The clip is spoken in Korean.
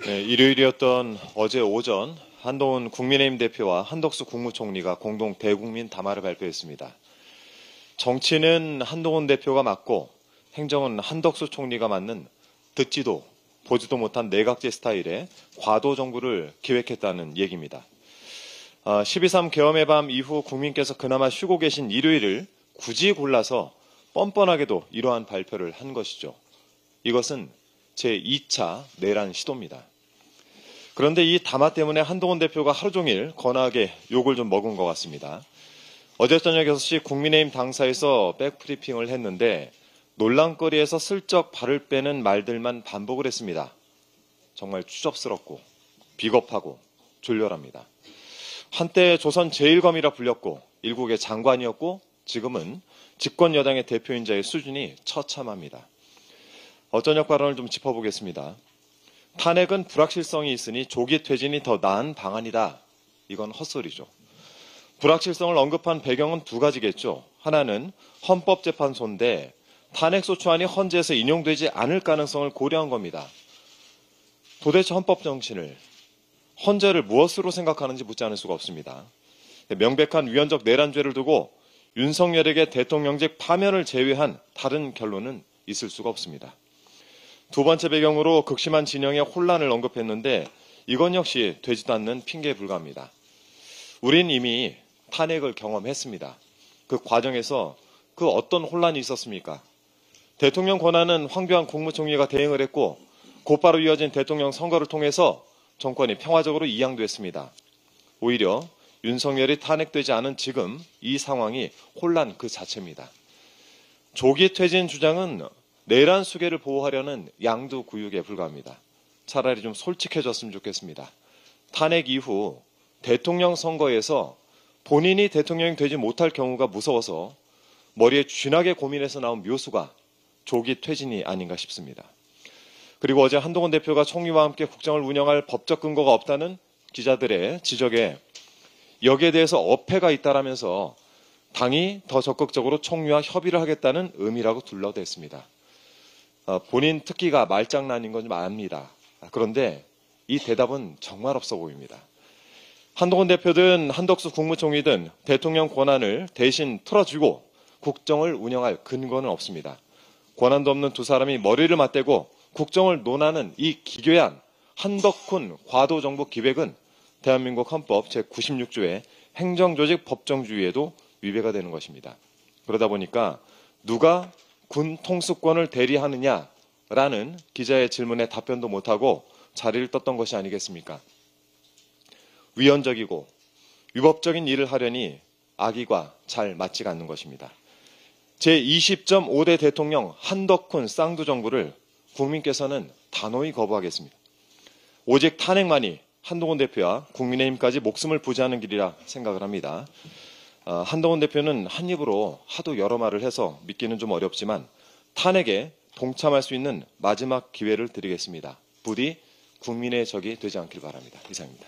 네, 일요일이었던 어제 오전 한동훈 국민의힘 대표와 한덕수 국무총리가 공동 대국민 담화를 발표했습니다. 정치는 한동훈 대표가 맡고 행정은 한덕수 총리가 맡는 듣지도 보지도 못한 내각제 스타일의 과도 정부를 기획했다는 얘기입니다. 12.3 계엄의 밤 이후 국민께서 그나마 쉬고 계신 일요일을 굳이 골라서 뻔뻔하게도 이러한 발표를 한 것이죠. 이것은 제2차 내란 시도입니다. 그런데 이 담화 때문에 한동훈 대표가 하루 종일 거나하게 욕을 좀 먹은 것 같습니다. 어제 저녁 6시 국민의힘 당사에서 백브리핑을 했는데 논란거리에서 슬쩍 발을 빼는 말들만 반복을 했습니다. 정말 추접스럽고 비겁하고 졸렬합니다. 한때 조선 제1검이라 불렸고 일국의 장관이었고 지금은 집권 여당의 대표인자의 수준이 처참합니다. 저녁 발언을 좀 짚어보겠습니다. 탄핵은 불확실성이 있으니 조기 퇴진이 더 나은 방안이다. 이건 헛소리죠. 불확실성을 언급한 배경은 두 가지겠죠. 하나는 헌법재판소인데 탄핵소추안이 헌재에서 인용되지 않을 가능성을 고려한 겁니다. 도대체 헌법 정신을, 헌재를 무엇으로 생각하는지 묻지 않을 수가 없습니다. 명백한 위헌적 내란죄를 두고 윤석열에게 대통령직 파면을 제외한 다른 결론은 있을 수가 없습니다. 두 번째 배경으로 극심한 진영의 혼란을 언급했는데 이건 역시 되지도 않는 핑계에 불과합니다. 우린 이미 탄핵을 경험했습니다. 그 과정에서 그 어떤 혼란이 있었습니까? 대통령 권한은 황교안 국무총리가 대행을 했고 곧바로 이어진 대통령 선거를 통해서 정권이 평화적으로 이양됐습니다. 오히려 윤석열이 탄핵되지 않은 지금 이 상황이 혼란 그 자체입니다. 조기 퇴진 주장은 내란 수계를 보호하려는 양두구육에 불과합니다. 차라리 좀 솔직해졌으면 좋겠습니다. 탄핵 이후 대통령 선거에서 본인이 대통령이 되지 못할 경우가 무서워서 머리에 쥐나게 고민해서 나온 묘수가 조기 퇴진이 아닌가 싶습니다. 그리고 어제 한동훈 대표가 총리와 함께 국정을 운영할 법적 근거가 없다는 기자들의 지적에 여기에 대해서 어폐가 있다라면서 당이 더 적극적으로 총리와 협의를 하겠다는 의미라고 둘러댔습니다. 본인 특기가 말장난인 건 좀 압니다. 그런데 이 대답은 정말 없어 보입니다. 한동훈 대표든 한덕수 국무총리든 대통령 권한을 대신 틀어주고 국정을 운영할 근거는 없습니다. 권한도 없는 두 사람이 머리를 맞대고 국정을 논하는 이 기괴한 한덕훈 과도정부 기획은 대한민국 헌법 제96조의 행정조직 법정주의에도 위배가 되는 것입니다. 그러다 보니까 누가 군 통수권을 대리하느냐라는 기자의 질문에 답변도 못하고 자리를 떴던 것이 아니겠습니까? 위헌적이고 위법적인 일을 하려니 악의가 잘 맞지가 않는 것입니다. 제20.5대 대통령 한덕훈 쌍두정부를 국민께서는 단호히 거부하겠습니다. 오직 탄핵만이 한동훈 대표와 국민의힘까지 목숨을 부지하는 길이라 생각을 합니다. 한동훈 대표는 한 입으로 하도 여러 말을 해서 믿기는 좀 어렵지만 탄핵에 동참할 수 있는 마지막 기회를 드리겠습니다. 부디 국민의 적이 되지 않길 바랍니다. 이상입니다.